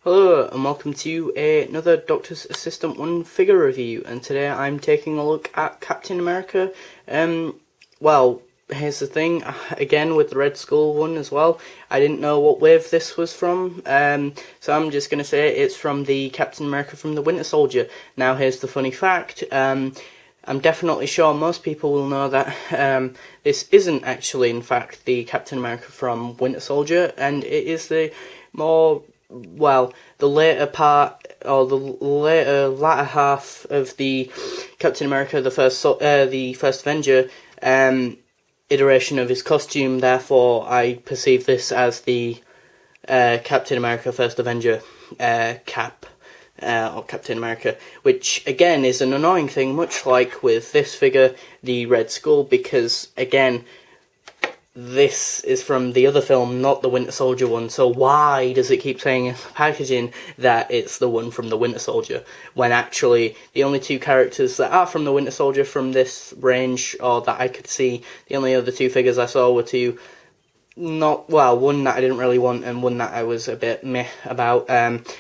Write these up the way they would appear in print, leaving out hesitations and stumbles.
Hello and welcome to another Doctor's Assistant 1 figure review, and today I'm taking a look at Captain America. Well, here's the thing, again with the Red Skull one as well, I didn't know what wave this was from, so I'm just going to say it's from the Captain America from the Winter Soldier. Now here's the funny fact, I'm definitely sure most people will know that this isn't actually in fact the Captain America from Winter Soldier, and it is the more, well, the later part, or the latter half of the Captain America, the first Avenger, iteration of his costume. Therefore, I perceive this as the Captain America First Avenger cap. Or Captain America, which again is an annoying thing, much like with this figure, the Red Skull, because again, this is from the other film, not the Winter Soldier one, so why does it keep saying in the packaging that it's the one from the Winter Soldier, when actually the only two characters that are from the Winter Soldier from this range, or that I could see, the only other two figures I saw were two, one that I didn't really want and one that I was a bit meh about,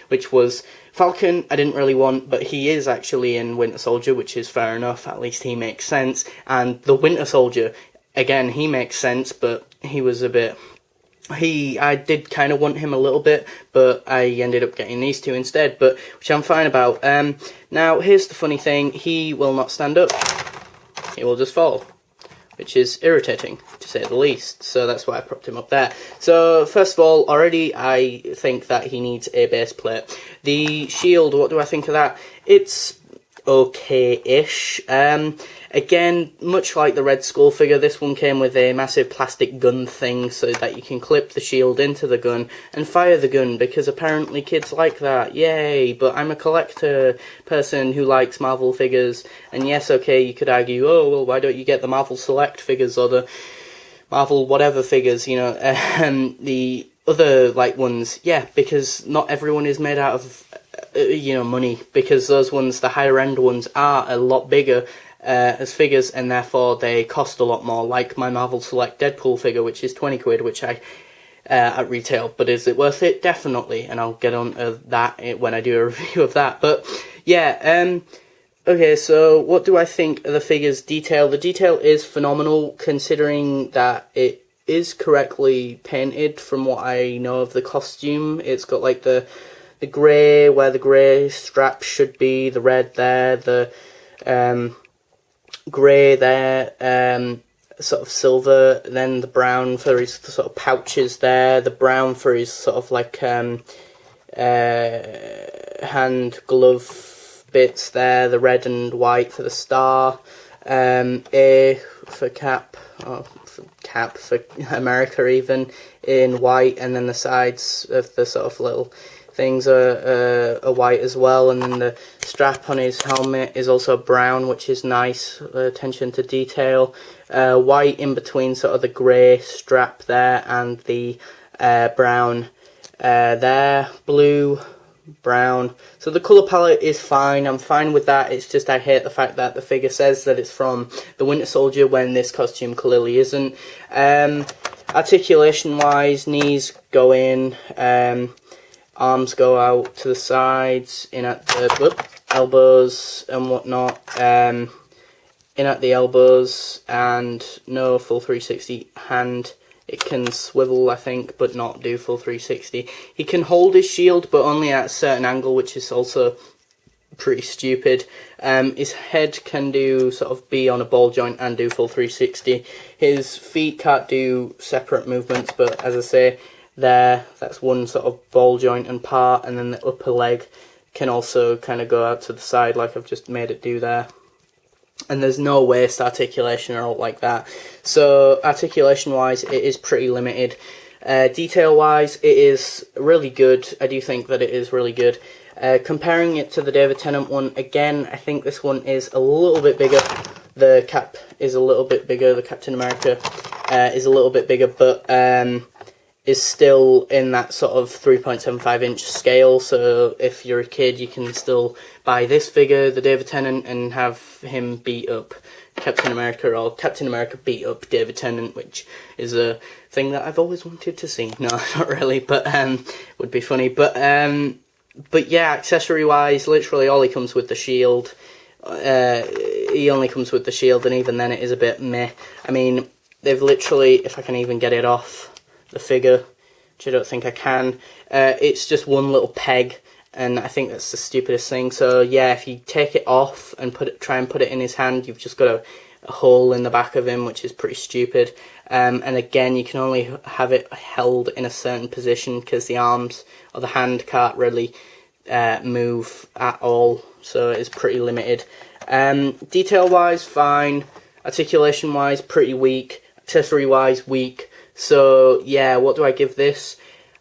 which was Falcon. I didn't really want, but he is actually in Winter Soldier, which is fair enough, at least he makes sense, and the Winter Soldier, again, he makes sense, but he was a bit... I did kind of want him a little bit, but I ended up getting these two instead, but which I'm fine about. Now, here's the funny thing. He will not stand up. He will just fall, which is irritating, to say the least. So that's why I propped him up there. So, first of all, already I think that he needs a base plate. The shield, what do I think of that? It's okay-ish. Again, much like the Red Skull figure, this one came with a massive plastic gun thing so that you can clip the shield into the gun and fire the gun, because apparently kids like that. Yay! But I'm a collector person who likes Marvel figures, and yes, okay, you could argue, oh, well, why don't you get the Marvel Select figures or the Marvel whatever figures, you know, the other, like, ones? Yeah, because not everyone is made out of, money, because those ones, the higher end ones, are a lot bigger as figures, and therefore they cost a lot more, like my Marvel Select Deadpool figure, which is 20 quid, which I at retail. But is it worth it? Definitely, and I'll get on to that when I do a review of that. But yeah, okay, so what do I think of the figure's detail? The detail is phenomenal, considering that it is correctly painted from what I know of the costume. It's got like the grey, where the grey strap should be, the red there, the grey there, sort of silver, then the brown for his sort of pouches there, the brown for his sort of like hand glove bits there, the red and white for the star, A for cap, or for America even, in white, and then the sides of the sort of little things are white as well, and then the strap on his helmet is also brown, which is nice, attention to detail. White in between sort of the grey strap there and the brown there, blue, brown. So the colour palette is fine, I'm fine with that. It's just I hate the fact that the figure says that it's from the Winter Soldier when this costume clearly isn't. Articulation wise, knees go in, arms go out to the sides, in at the elbows and whatnot, in at the elbows, and no full 360 hand. It can swivel, I think, but not do full 360. He can hold his shield, but only at a certain angle, which is also pretty stupid. His head can do sort of be on a ball joint and do full 360. His feet can't do separate movements, but as I say, that's one sort of ball joint and part, and then the upper leg can also kind of go out to the side like I've just made it do there. And there's no waist articulation or all like that. So articulation wise, it is pretty limited. Detail wise, it is really good. I do think that it is really good. Comparing it to the David Tennant one, again, I think this one is a little bit bigger. The cap is a little bit bigger. The Captain America is a little bit bigger, but is still in that sort of 3.75 inch scale, so if you're a kid you can still buy this figure, the David Tennant, and have him beat up Captain America, or Captain America beat up David Tennant, which is a thing that I've always wanted to see. No, not really, but would be funny. But But yeah, accessory wise, literally all he comes with the shield. He only comes with the shield, and even then it is a bit meh. I mean, they've literally, if I can even get it off the figure, which I don't think I can, it's just one little peg, and I think that's the stupidest thing. So yeah, if you take it off and try and put it in his hand, you've just got a hole in the back of him, which is pretty stupid. And again, you can only have it held in a certain position because the arms or the hand can't really move at all, so it's pretty limited. Detail wise, fine. Articulation wise, pretty weak. Accessory wise, weak. So yeah, what do I give this?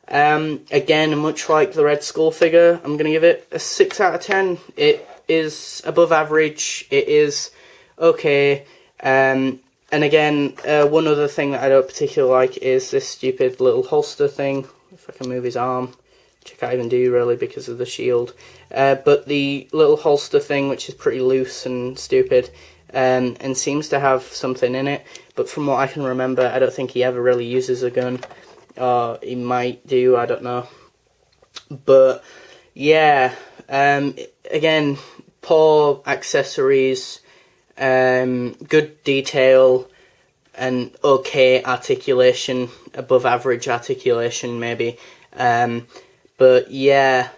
Again, much like the Red Skull figure, I'm going to give it a 6 out of 10. It is above average. It is okay. And again, one other thing that I don't particularly like is this stupid little holster thing. If I can move his arm, which I can't even do really because of the shield. But the little holster thing, which is pretty loose and stupid, and seems to have something in it. But from what I can remember, I don't think he ever really uses a gun. Or he might do, I don't know. But yeah, again, poor accessories, good detail, and okay articulation, above average articulation maybe. But yeah,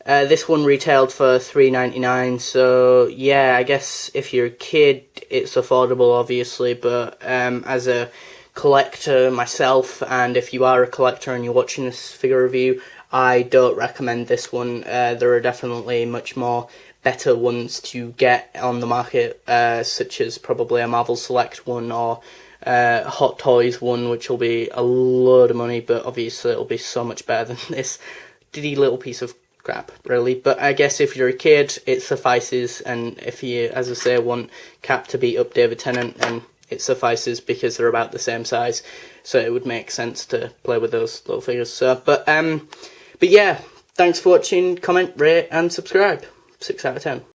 this one retailed for $3.99, so yeah, I guess if you're a kid it's affordable obviously, but as a collector myself, and if you are a collector and you're watching this figure review, I don't recommend this one. There are definitely much more better ones to get on the market, such as probably a Marvel Select one or Hot Toys one, which will be a load of money, but obviously it'll be so much better than this diddy little piece of crap, really. But I guess if you're a kid, it suffices, and if you, as I say, want Cap to beat up David Tennant, then it suffices because they're about the same size, so it would make sense to play with those little figures. So, but yeah, thanks for watching. Comment, rate, and subscribe. 6 out of 10.